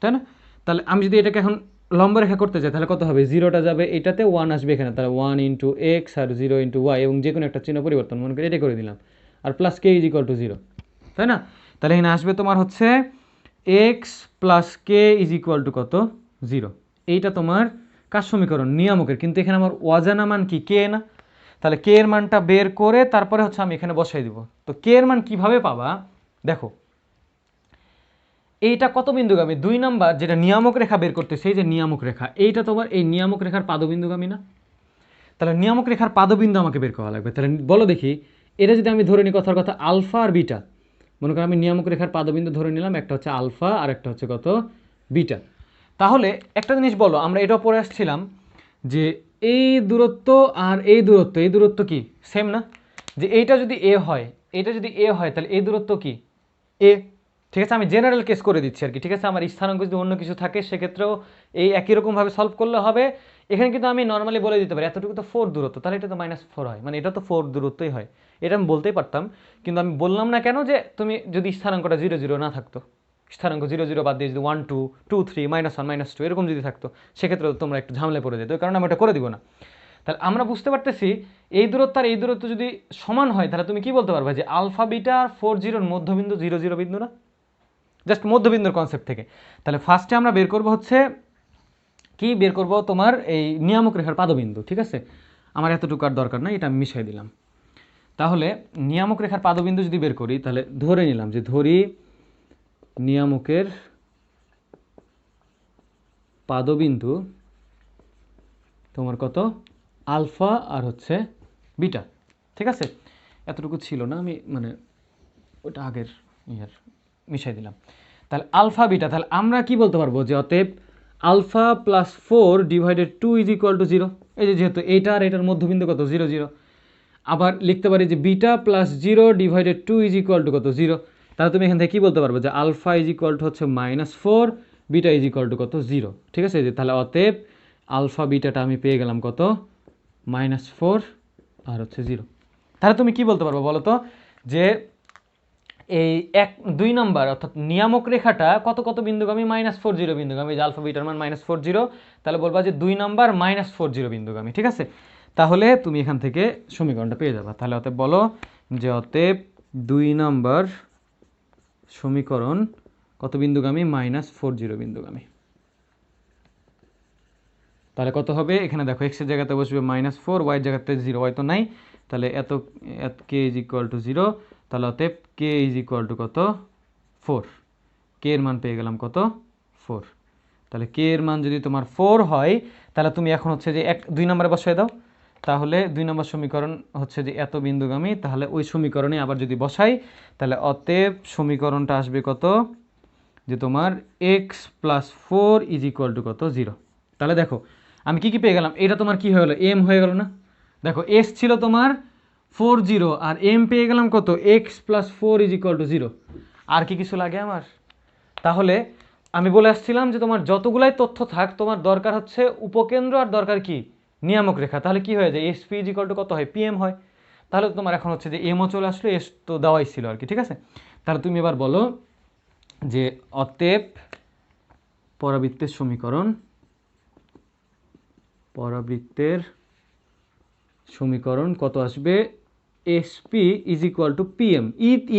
তাই না? তাহলে আমি যদি এটাকে এখন লম্ব রেখা করতে চাই তাহলে কত হবে, জিরোটা যাবে এটাতে, ওয়ান আসবে এখানে, তাহলে ওয়ান ইন্টু এক্স আর জিরো ইন্টু ওয়াই, এবং যে কোনো একটা চিহ্ন পরিবর্তন মনে করি এটা করে দিলাম, আর plus k is equal to zero, তাই না? তাহলে এখানে আসবে তোমার হচ্ছে x plus k is equal to কত, জিরো। এইটা তোমার কার সমীকরণ, নিয়ামকের, কিন্তু এখানে আমার অজানা মান কি, কে না? তাহলে কে এর মানটা বের করে তারপরে হচ্ছে আমি এখানে বসাই দিব। তো কে এর মান কিভাবে পাবা, দেখো এইটা কত বিন্দুগামী, 2 নাম্বার যেটা নিয়ামক রেখা বের করতে, সেই যে নিয়ামক রেখা, এইটা তোমার এই নিয়ামক রেখার পাদবিন্দুগামী না? তাহলে নিয়ামক রেখার পাদবিন্দু আমাকে বের করা লাগবে। তাহলে বলো দেখি, এটা যদি আমি ধরে নিই কথার কথা আলফা আর বিটা, মনে করো আমি নিয়ামক রেখার পাদবিন্দু ধরে নিলাম, একটা হচ্ছে আলফা আর একটা হচ্ছে কত, বিটা। তাহলে একটা জিনিস বলো, আমরা এটাও পড়ে আসছিলাম যে এই দূরত্ব আর এই দূরত্ব কি সেম না? যে এইটা যদি এ হয়, এটা যদি এ হয়, তাহলে এই দূরত্ব কি এ, ঠিক আছে? আমি জেনারেল কেস করে দিচ্ছি আর কি, ঠিক আছে? আমার স্থানাঙ্ক যদি অন্য কিছু থাকে সেক্ষেত্রেও এই একই রকমভাবে সলভ করলে হবে। এখানে কিন্তু আমি নর্মালি বলে দিতে পারি এতটুকু তো 4 দূরত্ব, তাহলে এটা তো -4 হয়, মানে এটা তো 4 দূরত্বই হয়, এটা আমি বলতেই পারতাম, কিন্তু আমি বললাম না কেন, যে তুমি যদি স্থানাঙ্কটা 0 0 না থাকতো, স্থানাঙ্ক 0 0 বাদ দিয়ে যদি 1 2 2 3 -1 -2 এরকম যদি থাকতো, সেক্ষেত্রে তোমরা একটু ঝামেলায় পড়ে যেত, কারণ আমি ওটা করে দিব না। তাহলে আমরা বুঝতে পারতেছি এই দূরত্ব আর এই দূরত্ব যদি সমান হয়, তাহলে তুমি কি বলতে পারবে যে আলফা বিটা আর 4 0 মধ্যবিন্দু 0 0 বিন্দু না? জাস্ট মধ্যবিন্দুর কনসেপ্ট থেকে। তাহলে ফার্স্টে আমরা বের করব হচ্ছে কি, বের করব তোমার এই নিয়ামক রেখার পাদবিন্দু, ঠিক আছে? আমার এতটুকু আর দরকার নাই, এটা আমি মিশাই দিলাম। তাহলে নিয়ামক রেখার পাদবিন্দু যদি বের করি, তাহলে ধরে নিলাম যে ধরি নিয়ামকের পাদবিন্দু তোমার কত, আলফা আর হচ্ছে বিটা, ঠিক আছে? এতটুকু ছিল না, আমি মানে ওটা আগের ইয়ার মিশাই দিলাম। তাহলে আলফা বিটা, তাহলে আমরা কি বলতে পারবো যে অতএব alpha plus 4 divided 2 is equal to 0, এই যে যেহেতু এইটা আর এটার মধ্যবিন্দু কত 0 0, আবার লিখতে পারি যে beta plus 0 divided 2 is equal to কত 0, তাহলে তুমি এখান থেকে কি বলতে পারবে যে আলফা ইজ ইকুয়াল টু হচ্ছে -4, বিটা ইজ ইকুয়াল টু কত 0, ঠিক আছে? যে তাহলে অতএব আলফা বিটাটা আমি পেয়ে গেলাম কত, -4 আর হচ্ছে 0। তাহলে তুমি কি বলতে পারবো বলো তো, যে এই 2 নাম্বার অর্থাৎ নিয়ামক রেখাটা কত কত বিন্দুগামী, -4 0 বিন্দুগামী, যে আলফা বিটার মান -4 0, তাহলে বলবা যে 2 নাম্বার -4 0 বিন্দুগামী, ঠিক আছে? তাহলে তুমি এখান থেকে সমীকরণটা পেয়ে যাবে। তাহলে অতএব বলো যে অতএব 2 নাম্বার সমীকরণ কত বিন্দুগামী, -4 0 বিন্দুগামী। তাহলে কত হবে, এখানে দেখো এক্স এর জায়গাতে বসবে -4, ওয়াই এর জায়গাতে 0, ওয়াই তো নাই, তাহলে এত কে ইজ ইকুয়াল টু 0, তাহলে অতএব কে ইজ ইকুয়াল টু কত, 4। কে এর মান পেয়ে গেলাম কত, 4। তাহলে কে এর মান যদি তোমার 4 হয়, তাহলে তুমি এখন হচ্ছে যে 2 নম্বরে বসায় দাও। তাহলে 2 নম্বর সমীকরণ হচ্ছে যে এত বিন্দুগামী, তাহলে ওই সমীকরণে আবার যদি বসাই, তাহলে অতএব সমীকরণটা আসবে কত, যে তোমার x plus 4 is equal to কত, 0। তাহলে দেখো আমি কি কি পেয়ে গেলাম, এটা তোমার কি হয়ে গেলো, এম হয়ে গেল না? দেখো এস ছিল তোমার 4 0, আর এম পেয়ে গেলাম কত, x plus 4 is equal to 0। আর কি কিছু লাগে আমার? তাহলে আমি বলে আসছিলাম যে তোমার যতগুলাই তথ্য থাক, তোমার দরকার হচ্ছে উপকেন্দ্র আর দরকার কি, নিয়ামক রেখা। তাহলে কি হয়ে যায়, S P is equal to কত হয়, পিএম হয়। তাহলে তোমার এখন হচ্ছে যে এমও চলে আসলো, এস তো দেওয়াই ছিল আর কি, ঠিক আছে? তাহলে তুমি এবার বলো যে অতএব পরাবৃত্তের সমীকরণ, পরাবৃত্তের সমীকরণ কত আসবে, SP is equal to PM.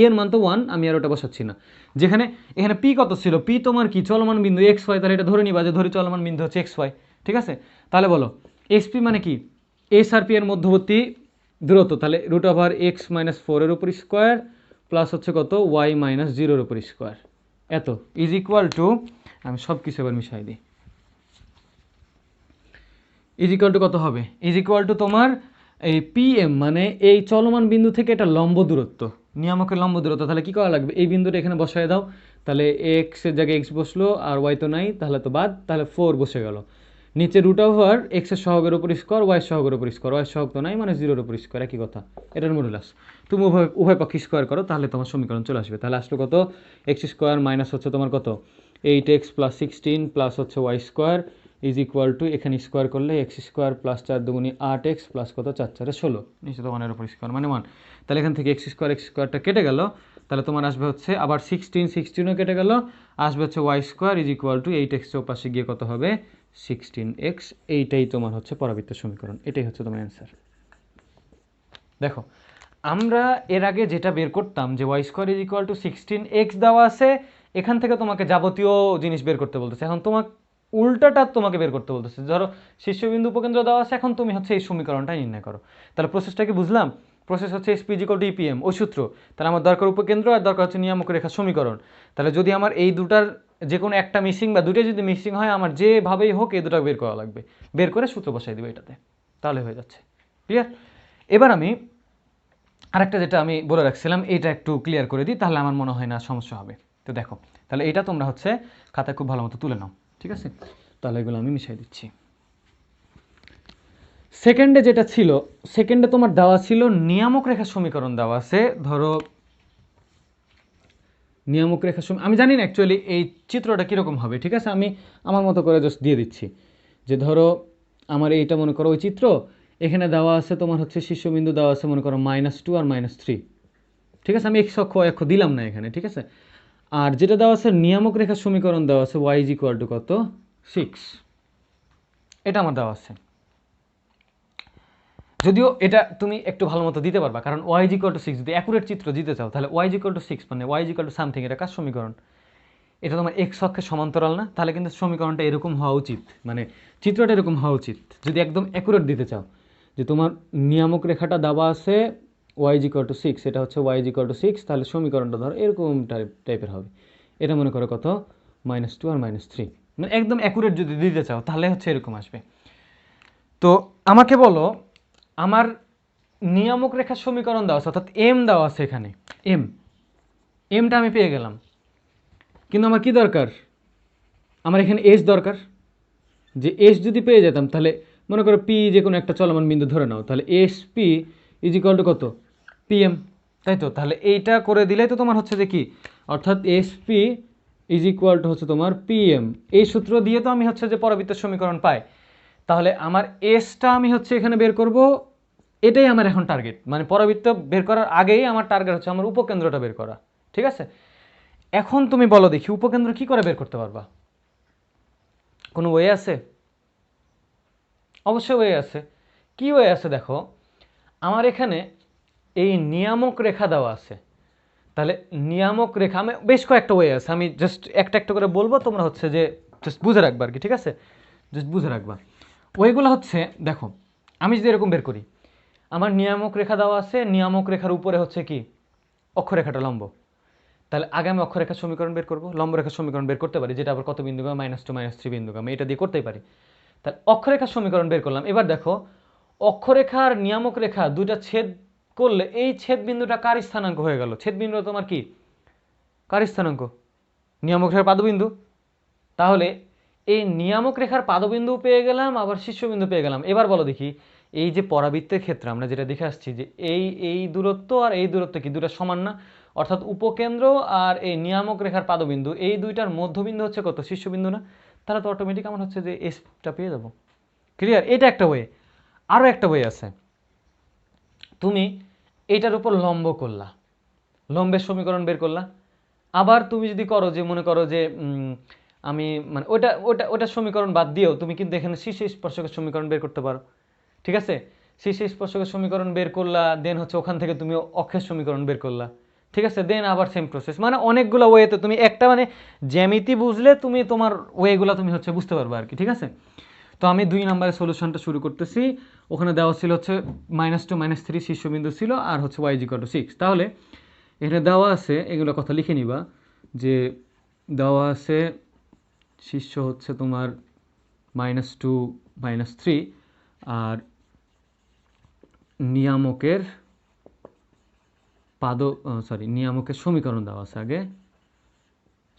এর মান তো 1, আমি আর ওটা বসাচ্ছি না। যেখানে এখানে পি কত ছিল, পি তোমার কি চলমান বিন্দু এক্স ওয়াই, তাহলে এটা ধরে নিবা যে ধরে চলমান বিন্দু হচ্ছে এক্স ওয়াই, ঠিক আছে? তাহলে বলো এসপি মানে কি, এস আর পি এর মধ্যবর্তী দূরত্ব, তাহলে √(x−4) এর উপর স্কোয়ার প্লাস হচ্ছে কত, y-0 এর উপর স্কোয়ার, এত ইজ ইকুয়াল টু, আমি সব কিছু এবার মিশাই দিই, ইজ ইকুয়াল টু কত হবে, ইজ ইকুয়াল টু তোমার এই পিএম মানে এই চলমান বিন্দু থেকে এটা লম্ব দূরত্ব, নিয়ামকের লম্ব দূরত্ব। তাহলে কি করা লাগবে, এই বিন্দুটা এখানে বসায় দাও, তাহলে এক্স এর জায়গায় এক্স বসলো আর ওয়াই তো নাই, তাহলে তো বাদ, তাহলে 4 বসে গেল। নিচে √(x) এর সহগের উপর স্কোয়ার, ওয়াই এর সহগের উপর স্কোয়ার, ওয়াই সহগ তো নাই মানে 0 এর উপর স্কোয়ার, একই কথা, এটার মডুলাস। তুমি উভয় পক্ষে স্কোয়ার করো, তাহলে তোমার সমীকরণ চলে আসবে। তাহলে আসলো কত, এক্স স্কোয়ার মাইনাস হচ্ছে তোমার কত 8x + 16 প্লাস হচ্ছে y square is equal to এখানে স্কোয়ার করলে এক্স স্কোয়ার প্লাস 4 দুগুণি 8x প্লাস কত 4 4 16 নিচে তো 1 এর উপর স্কোয়ার মানে 1। তাহলে এখান থেকে এক্স স্কোয়ারটা কেটে গেল, তাহলে তোমার আসবে হচ্ছে আবার 16ও কেটে গেল, আসবে হচ্ছে y square is equal to 8x পাশে গিয়ে কত হবে 16x। এইটাই তোমার হচ্ছে পরাবৃত্তের সমীকরণ, এটাই হচ্ছে তোমার অ্যান্সার। দেখো আমরা এর আগে যেটা বের করতাম যে y square is equal to 16x দেওয়া আছে, এখান থেকে তোমাকে যাবতীয় জিনিস বের করতে বলতেছে। এখন তোমার উল্টাটা তোমাকে বের করতে বলতেছে। ধরো শীর্ষবিন্দু উপকেন্দ্র দেওয়া আছে, এখন তুমি হচ্ছে এই সমীকরণটা নির্ণয় করো। তাহলে প্রসেসটা কি বুঝলাম? প্রসেস হচ্ছে SP is equal two EPM, ওই সূত্র। তাহলে আমার দরকার উপকেন্দ্র আর দরকার হচ্ছে নিয়ামক রেখার সমীকরণ। তাহলে যদি আমার এই দুটার যে কোনো একটা মিসিং বা দুটোই যদি মিসিং হয়, আমার যেভাবেই হোক এই দুটো বের করা লাগবে, বের করে সূত্র বসাই দেবে এটাতে, তাহলে হয়ে যাচ্ছে। ক্লিয়ার? এবার আমি আরেকটা যেটা আমি বলে রাখছিলাম এইটা একটু ক্লিয়ার করে দিই, তাহলে আমার মনে হয় না সমস্যা হবে। তো দেখো, তাহলে এটা তোমরা হচ্ছে খাতায় খুব ভালো মতো তুলে নাও, ঠিক আছে? তাহলে এগুলো আমি মিশাই দিচ্ছি। সেকেন্ডে যেটা ছিল, সেকেন্ডে তোমার দেওয়া ছিল নিয়ামক রেখার সমীকরণ দেওয়া আছে। ধরো নিয়ামক রেখার আমি জানি না অ্যাকচুয়ালি এই চিত্রটা কীরকম হবে, ঠিক আছে? আমি আমার মতো করে জাস্ট দিয়ে দিচ্ছি যে ধরো আমার এইটা মনে করো ওই চিত্র, এখানে দেওয়া আছে তোমার হচ্ছে শীর্ষবিন্দু দেওয়া আছে মনে করো -2 আর -3, ঠিক আছে? আমি x অক্ষ দিলাম না এখানে, ঠিক আছে? আর যেটা দেওয়া আছে নিয়ামক রেখার সমীকরণ দেওয়া আছে y ইজ ইকুয়াল টু কত 6, এটা আমার দেওয়া আছে। যদিও এটা তুমি একটু ভালো মতো দিতে পারবা, কারণ y ইজ ইকুয়াল টু 6 যদি অ্যাকুরেট চিত্র দিতে চাও, তাহলে y ইজ ইকুয়াল টু 6 মানে y is equal to something, এটা কার সমীকরণ? এটা তোমার x অক্ষের সমান্তরাল না? তাহলে কিন্তু সমীকরণটা এরকম হওয়া উচিত, মানে চিত্রটা এরকম হওয়া উচিত যদি একদম অ্যাকুরেট দিতে চাও। যে তোমার নিয়ামক রেখাটা দেওয়া আছে y ইজ ইকুয়াল টু 6, এটা হচ্ছে y ইজ ইকুয়াল টু 6, তাহলে সমীকরণটা ধরো এরকম টাইপের হবে। এটা মনে করো কত -2 আর -3, মানে একদম অ্যাকুরেট যদি দিতে চাও তাহলে হচ্ছে এরকম আসবে। তো আমাকে বলো আমার নিয়ামক রেখার সমীকরণ দেওয়া আছে, অর্থাৎ এম দেওয়া আছে এখানে, এমটা আমি পেয়ে গেলাম, কিন্তু আমার কি দরকার? আমার এখানে এস দরকার। যে এস যদি পেয়ে যেতাম, তাহলে মনে করো পি যে কোনো একটা চলমান বিন্দু ধরে নাও, তাহলে S P is equal to কত পিএম, তাই তো? তাহলে এইটা করে দিলে তো তোমার হচ্ছে যে কি, অর্থাৎ S P is equal two হচ্ছে তোমার পিএম। এই সূত্র দিয়ে তো আমি হচ্ছে যে পরাবৃত্তের সমীকরণ পাই। তাহলে আমার এসটা আমি হচ্ছে এখানে বের করব, এটাই আমার এখন টার্গেট। মানে পরাবৃত্ত বের করার আগেই আমার টার্গেট হচ্ছে আমার উপকেন্দ্রটা বের করা, ঠিক আছে? এখন তুমি বলো দেখি উপকেন্দ্র কি করে বের করতে পারবা? কোনো ওয়ে আছে? অবশ্যই ওয়ে আছে। কি ওয়ে আছে দেখো, আমার এখানে এই নিয়ামক রেখা দেওয়া আছে, তাহলে নিয়ামক রেখা আমি বেশ কয়েকটা ওয়ে আছে, আমি জাস্ট একটা একটা করে বলবো, তোমরা হচ্ছে যে জাস্ট বুঝে রাখবা আর কি, ঠিক আছে? জাস্ট বুঝে রাখবা। ওইগুলো হচ্ছে দেখো, আমি যদি এরকম বের করি, আমার নিয়ামক রেখা দেওয়া আছে, নিয়ামক রেখার উপরে হচ্ছে কি অক্ষরেখাটা লম্ব, তাহলে আগে আমি অক্ষরেখার সমীকরণ বের করবো, লম্ব রেখার সমীকরণ বের করতে পারি, যেটা আবার কত বিন্দুগামী -2 -3 বিন্দুগামী, এটা দিয়ে করতেই পারি। তাহলে অক্ষরেখার সমীকরণ বের করলাম। এবার দেখো অক্ষরেখার নিয়ামক রেখা দুইটা ছেদ করলে এই ছেদ বিন্দুটা কার স্থানাঙ্ক হয়ে গেল? ছেদ বিন্দু তোমার কি কার স্থানাঙ্ক? নিয়ামক রেখার পাদবিন্দু। তাহলে এই নিয়ামক রেখার পাদবিন্দু পেয়ে গেলাম, আবার শীর্ষবিন্দু পেয়ে গেলাম। এবার বলো দেখি, এই যে পরাবৃত্তের ক্ষেত্রে আমরা যেটা দেখে আসছি যে এই দূরত্ব আর এই দূরত্ব কি দুটো সমান না? অর্থাৎ উপকেন্দ্র আর এই নিয়ামক রেখার পাদবিন্দু এই দুইটার মধ্যবিন্দু হচ্ছে কত শীর্ষবিন্দু না? তাহলে তো অটোমেটিক আমার হচ্ছে যে এসটা পেয়ে যাবো। ক্লিয়ার? এটা একটা ওয়ে। আরও একটা ওয়ে আছে, তুমি এইটার উপর লম্ব করলা, লম্বের সমীকরণ বের করলা। আবার তুমি যদি করো যে মনে করো যে আমি মানে ওটা ওটা ওটা সমীকরণ বাদ দিয়েও তুমি কিন্তু এখানে শীর্ষ স্পর্শকের সমীকরণ বের করতে পারো, ঠিক আছে? শীর্ষ স্পর্শকের সমীকরণ বের করলা, দেন হচ্ছে ওখান থেকে তুমি অক্ষের সমীকরণ বের করলা, ঠিক আছে? দেন আবার সেম প্রসেস, মানে অনেকগুলো ওয়েতে তুমি একটা মানে জ্যামিতি বুঝলে তুমি তোমার ওয়েগুলো তুমি হচ্ছে বুঝতে পারবে আর কি, ঠিক আছে? তো আমি 2 নম্বরের সলিউশনটা শুরু করতেছি। ওখানে দেওয়া ছিল হচ্ছে -2 -3 শীর্ষবিন্দু ছিল, আর হচ্ছে y = 6। তাহলে এখানে দেওয়া আছে, এগুলো কথা লিখে নিবা, যে দেওয়া আছে শীর্ষ হচ্ছে তোমার -2 -3, আর নিয়ামকের নিয়ামকের সমীকরণ দেওয়া আছে। আগে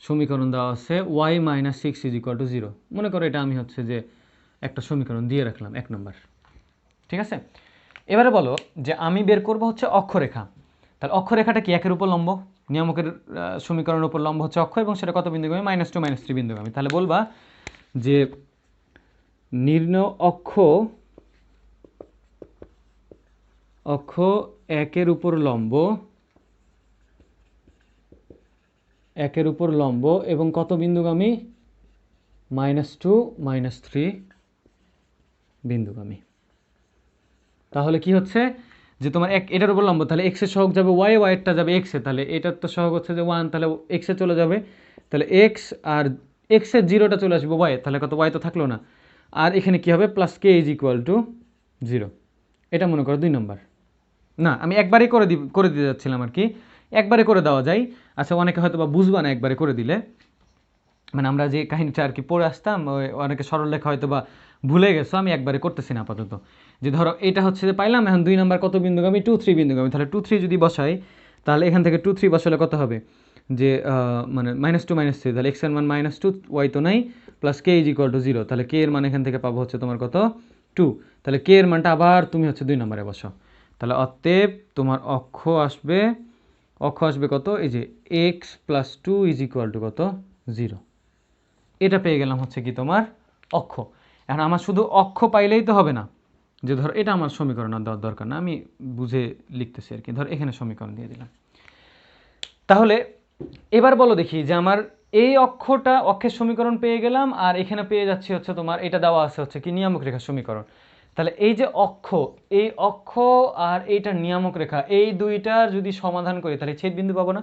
সমীকরণ দেওয়া আছে y - 6 = 0। মনে করো এটা আমি হচ্ছে যে একটা সমীকরণ দিয়ে রাখলাম 1 নম্বর, ঠিক আছে? এবারে বলো যে আমি বের করব হচ্ছে অক্ষরেখা। তাহলে অক্ষরেখাটা কি একের উপর লম্ব, নিয়ামকের সমীকরণের উপর লম্ব হচ্ছে অক্ষ, এবং সেটা কত বিন্দুগামী? -2 -3 বিন্দুগামী। তাহলে বলবা যে নির্ণয় অক্ষ অক্ষ একের উপর লম্ব এবং কত বিন্দুগামী? -2 -3 বিন্দুগামী। তাহলে কি হচ্ছে যে তোমার এটার উপর লম্ব, তাহলে এক্স এর সহগ যাবে ওয়াই, ওয়াইটা যাবে এক্স এ, তাহলে এটার তো সহগ হচ্ছে যে 1, তাহলে এক্স এ চলে যাবে, তাহলে এক্স আর এক্স এর জিরোটা চলে আসবে ওয়াই, তাহলে কত ওয়াই তো থাকলো না। আর এখানে কি হবে? Plus k is equal to 0। এটা মনে করো 2 নম্বর। না, আমি একবারই করে দিতে যাচ্ছিলাম আর কি, একবারে করে দেওয়া যায়। আচ্ছা, অনেকে হয়তো বা বুঝবা না একবারে করে দিলে, মানে আমরা যে কাহিনীটা আর কি পড়ে আসতাম, অনেকে সরলরেখা হয়তো বা ভুলে গেছো, আমি একবারে করতেছি না আপাতত। যে ধরো এটা হচ্ছে যে পাইলাম, এখন 2 নাম্বার কত বিন্দুগামী? 2, 3 বিন্দুগামী। তাহলে 2, 3 যদি বসাই, তাহলে এখান থেকে 2, 3 বসালে কত হবে? যে মানে -2 -3, তাহলে এক্স এর মান -2, ওয়াই তো নাই, plus k is equal to 0, তাহলে কে এর মান এখান থেকে পাবো হচ্ছে তোমার কত? 2। তাহলে কে এর মানটা আবার তুমি হচ্ছে 2 নম্বরে বসাও। তাহলে অতএব তোমার অক্ষ আসবে কত? এই যে x plus 2 is equal to কত? 0। এটা পেয়ে গেলাম হচ্ছে কি তোমার অক্ষ। এখন আমার শুধু অক্ষ পাইলেই তো হবে না, যে ধর এটা আমার সমীকরণ আর দেওয়ার দরকার না, আমি বুঝে লিখতেছি আর কি। ধর এখানে সমীকরণ দিয়ে দিলাম। তাহলে এবার বলো দেখি যে আমার এই অক্ষের সমীকরণ পেয়ে গেলাম, আর এখানে পেয়ে যাচ্ছি হচ্ছে তোমার এটা দেওয়া আছে হচ্ছে কি নিয়ামক রেখার সমীকরণ। তাহলে এই যে এই অক্ষ আর এইটার নিয়ামক রেখা, এই দুইটার যদি সমাধান করি তাহলে ছেদ বিন্দু পাবো না?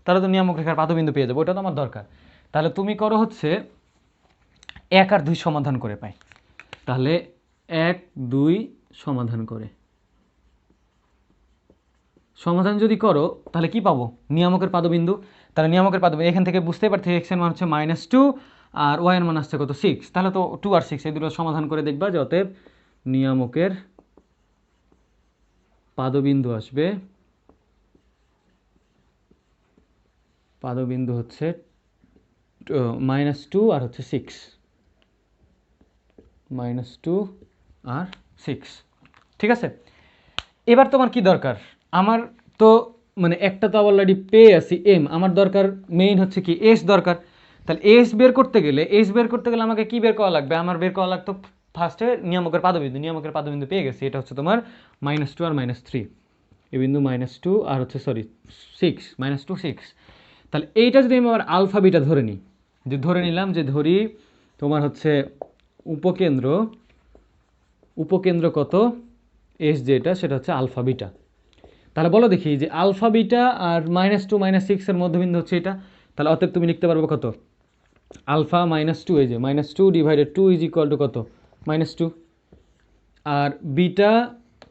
তাহলে তো নিয়ামক রেখার পাদবিন্দু পেয়ে যাবো, ওটা তো আমার দরকার। তাহলে তুমি করো হচ্ছে 1 আর 2 সমাধান করে পাই। তাহলে 1, 2 সমাধান করে, সমাধান যদি করো তাহলে কি পাবো? নিয়ামকের পাদবিন্দু। তাহলে নিয়ামকের পাদবিন্দু এখান থেকে বুঝতেই পারছি এক্স এর মান হচ্ছে -2 আর ওয়াই এর মান আসছে কত? 6। তাহলে তো 2 আর 6 এই দুটো সমাধান করে দেখবা যে অতএব নিয়ামকের পাদবিন্দু আসবে, পাদবিন্দু হচ্ছে -2 আর হচ্ছে 6, -2 আর 6। ঠিক আছে, এবার তোমার কি দরকার? আমার তো মানে একটা তো অলরেডি পেয়ে আছি এম, আমার দরকার মেইন হচ্ছে কি এস দরকার। তাহলে এস বের করতে গেলে আমাকে কি বের করা লাগবে? আমার বের করা লাগতো ফার্স্টে নিয়ামকের পাদবিন্দু পেয়ে গেছি, এটা হচ্ছে তোমার -2 আর -3, এই বিন্দু -2 আর হচ্ছে সরি 6, -2 6। তাহলে এইটা যদি আমি আবার আলফা বিটা ধরে নিই, যে ধরে নিলাম যে ধরি তোমার হচ্ছে উপকেন্দ্র কত এস, যেটা সেটা হচ্ছে আলফা বিটা। তাহলে বলো দেখি যে আলফা বিটা আর -2 -6 এর মধ্যবিন্দু হচ্ছে এটা। তাহলে অতএব তুমি লিখতে পারবে কত? আলফা -2, এই যে -2 ডিভাইডেড 2 ইজ ইকুয়াল টু কত? -2। আর বিটা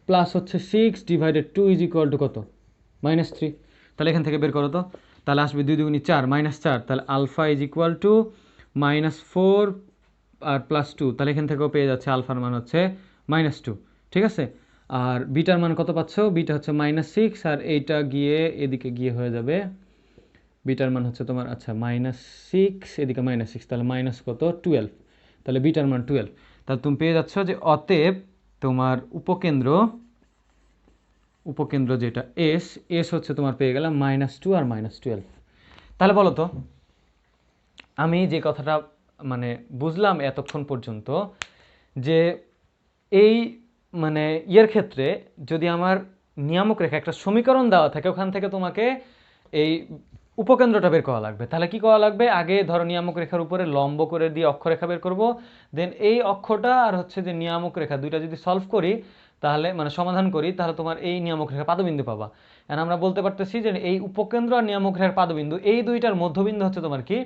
প্লাস হচ্ছে 6 ডিভাইডেড 2 ইজ ইকুয়াল টু কত? -3। তাহলে এখান থেকে বের করো তো, তাহলে আসবে 2 2 4 -4, তাহলে আলফা ইজ ইকুয়াল টু -4 আর +2, তাহলে এখান থেকেও পেয়ে যাচ্ছে আলফার মান হচ্ছে -2। ঠিক আছে, আর বিটার মান কত পাচ্ছ? বিটা হচ্ছে -6, আর এইটা গিয়ে এদিকে গিয়ে হয়ে যাবে, বিটার মান হচ্ছে তোমার আচ্ছা -6, এদিকে -6, তাহলে মাইনাস কত? 12। তাহলে বিটার মান 12। তাহলে তুমি পেয়ে যাচ্ছ যে অতএব তোমার উপকেন্দ্র যেটা এস হচ্ছে তোমার পেয়ে গেলাম -2 আর -12। তাহলে বলো তো, আমি যে কথাটা মানে বুঝলাম এতক্ষণ পর্যন্ত, যে এই মানে ইয়ের ক্ষেত্রে যদি আমার নিয়ামক রেখা একটা সমীকরণ দেওয়া থাকে, ওখান থেকে তোমাকে এই উপকেন্দ্রটা বের করা লাগবে। তাহলে কি করা লাগবে? আগে ধরো নিয়ামক রেখার উপরে লম্ব করে দিয়ে অক্ষরেখা বের করব, দেন এই অক্ষটা আর হচ্ছে যে নিয়ামক রেখা দুইটা যদি সলভ করি, তাহলে মানে সমাধান করি, তাহলে তোমার এই নিয়ামক রেখার পাদবিন্দু পাবা। এখন আমরা বলতে পারতেছি যে এই উপকেন্দ্র আর নিয়ামক রেখার পাদবিন্দু, এই দুইটার মধ্যবিন্দু হচ্ছে তোমার কি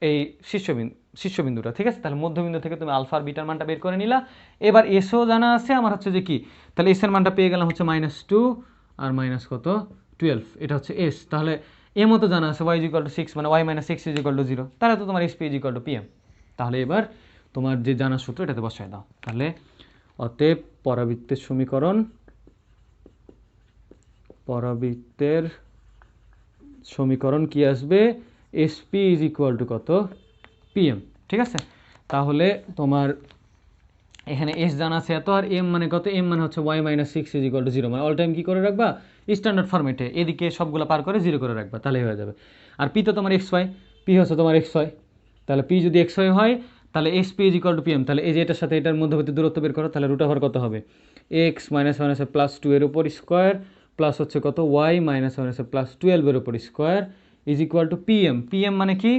এই শীর্ষবিন্দুটা। ঠিক আছে, তাহলে মধ্যবিন্দু থেকে তুমি আলফা আর বিটার মানটা বের করে নিলা। এবার এসও জানা আছে আমার হচ্ছে যে কি, তাহলে এস এর মানটা পেয়ে গেলাম হচ্ছে -2 আর মাইনাস কত? 12, এটা হচ্ছে এস। তাহলে এম তো জানা আছে y = 6, মানে y - 6 = 0, তাহলে তো তোমার SP = PM। তাহলে এবার তোমার যে জানা সূত্র এটাতে বসায় দাও। তাহলে অতএব পরাবৃত্তের সমীকরণ কি আসবে? SP = কত? PM। ঠিক আছে, তাহলে তোমার এখানে এস জানা আছে এত, আর এম মানে কত? এম মানে হচ্ছে y - 6 = 0, মানে অল টাইম কি করে রাখবা? স্ট্যান্ডার্ড ফরম্যাটে এদিকে সবগুলো পার করে 0 করে রাখবা, তাহলেই হয়ে যাবে। আর পি তো তোমার xy, পি হচ্ছে তোমার xy, তাহলে পি যদি xy হয় তাহলে SP is equal to PM, তাহলে এই যে এটার সাথে এটার মধ্যবর্তী দূরত্ব বের করো, তাহলে রুট ওভার কত হবে এক্স মাইনাস মাইনাসের প্লাস 2 এর উপর স্কোয়ার প্লাস হচ্ছে কত ওয়াই মাইনাস মাইনাসের প্লাস 12 এর উপর square is equal to PM. PM মানে কি?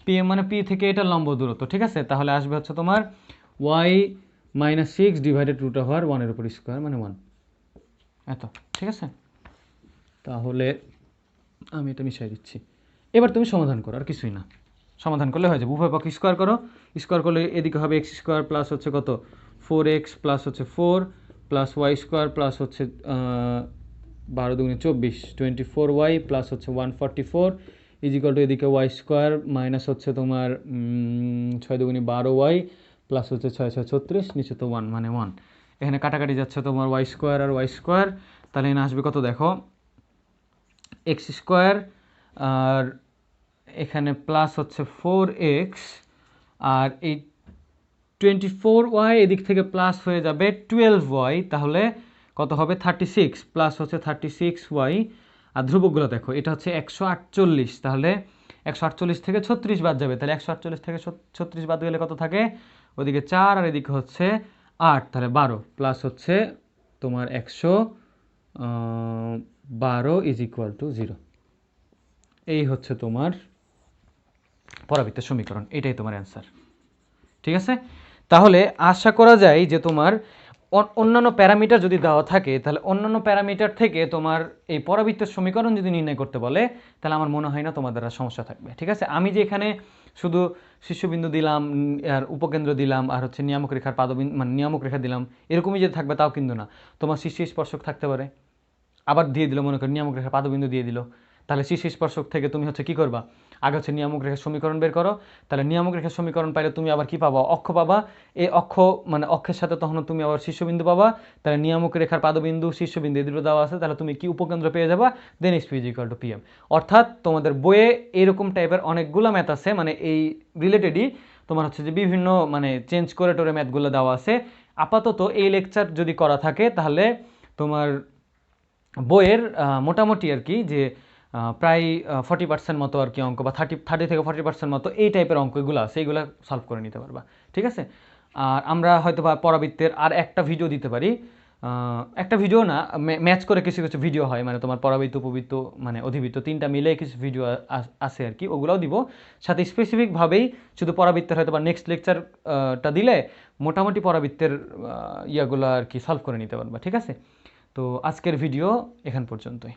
পিএম মানে পি থেকে এটা লম্ব দূরত্ব, ঠিক আছে? তাহলে আসবে হচ্ছে তোমার y minus 6 divided root over 1 এর উপর স্কোয়ার মানে 1, এত, ঠিক আছে? তাহলে আমি এটা মিশাই দিচ্ছি। এবার তুমি সমাধান করো, আর কিছুই না, সমাধান করলে হয়ে যাবে। উভয় পক্ষ স্কোয়ার করো, স্কোয়ার করলে এদিকে হবে এক্স স্কোয়ার প্লাস হচ্ছে কত 4x প্লাস হচ্ছে 4 প্লাস ওয়াই স্কোয়ার প্লাস হচ্ছে 12 দুগুণে 24 24y প্লাস হচ্ছে 144 ইজ ইকুয়াল টু এদিকে ওয়াই স্কোয়ার মাইনাস হচ্ছে তোমার 6 দুগুণে 12y প্লাস হচ্ছে 6 6 36 নিচে তো 1 মানে 1। এখানে কাটাকাটি যাচ্ছে তোমার ওয়াই স্কোয়ার আর ওয়াই স্কোয়ার, তাহলে এখানে আসবে কত দেখো এক্স স্কোয়ার আর এখানে প্লাস হচ্ছে 4x আর এই 24y এদিক থেকে প্লাস হয়ে যাবে 12y, তাহলে কত হবে 36 প্লাস হচ্ছে 36y আর ধ্রুবকগুলো দেখো এটা হচ্ছে 148, তাহলে 148 থেকে 36 বাদ যাবে, তাহলে 148 থেকে 36 বাদ গেলে কত থাকে ওদিকে 4 আর এদিকে হচ্ছে 8, তাহলে 12 প্লাস হচ্ছে তোমার 112 ইজ ইকুয়াল টু 0। এই হচ্ছে তোমার পরাবৃত্তের সমীকরণ, এটাই তোমার অ্যান্সার, ঠিক আছে? তাহলে আশা করা যায় যে তোমার অন্যান্য প্যারামিটার যদি দেওয়া থাকে তাহলে অন্যান্য প্যারামিটার থেকে তোমার এই পরাবৃত্তের সমীকরণ যদি নির্ণয় করতে বলে তাহলে আমার মনে হয় না তোমাদের আর সমস্যা থাকবে, ঠিক আছে? আমি যে এখানে শুধু শীর্ষবিন্দু দিলাম আর উপকেন্দ্র দিলাম আর হচ্ছে নিয়ামক রেখার পাদবিন্দু মানে নিয়ামক রেখা দিলাম এরকমই যে থাকবে তাও কিন্তু না, তোমার শীর্ষ স্পর্শক থাকতে পারে, আবার দিয়ে দিল মনে করি নিয়ামক রেখার পাদবিন্দু দিয়ে দিল, তাহলে শীর্ষ স্পর্শক থেকে তুমি হচ্ছে কী করবা আগে হচ্ছে নিয়ামক রেখার সমীকরণ বের করো, তাহলে নিয়ামক রেখার সমীকরণ পাইলে তুমি আবার কি পাবা অক্ষ পাবা, এই অক্ষ মানে অক্ষের সাথে তখন তুমি আবার শীর্ষবিন্দু পাবা, তাহলে নিয়ামক রেখার পাদবিন্দু শীর্ষবিন্দু এই দুটো দেওয়া আছে, তাহলে তুমি কি উপকেন্দ্র পেয়ে যাবা then SP is equal to PM. অর্থাৎ তোমাদের বইয়ে এরকম টাইপের অনেকগুলো ম্যাথ আছে মানে এই রিলেটেডই তোমার হচ্ছে যে বিভিন্ন মানে চেঞ্জ করে টোরে ম্যাথগুলো দেওয়া আছে। আপাতত এই লেকচার যদি করা থাকে তাহলে তোমার বইয়ের মোটামুটি আর কি যে প্রায় 40% মতো আর কি অঙ্ক বা 30 থেকে 40% মতো এই টাইপের অঙ্কগুলো আছে, এইগুলো সলভ করে নিতে পারবা, ঠিক আছে? আর আমরা হয়তো বা পরাবৃত্তের আর একটা ভিডিও দিতে পারি, একটা ভিডিও না ম্যাচ করে কিছু কিছু ভিডিও হয় মানে তোমার পরাবৃত্ত উপবৃত্ত মানে অধিবৃত্ত তিনটা মিলে কিছু ভিডিও আছে আর কি, ওগুলোও দিব সাথে স্পেসিফিকভাবেই শুধু পরাবৃত্তের হয়তো বা নেক্সট লেকচারটা দিলে মোটামুটি পরাবৃত্তের ইয়াগুলো আর কি সলভ করে নিতে পারবা, ঠিক আছে? তো আজকের ভিডিও এখান পর্যন্তই।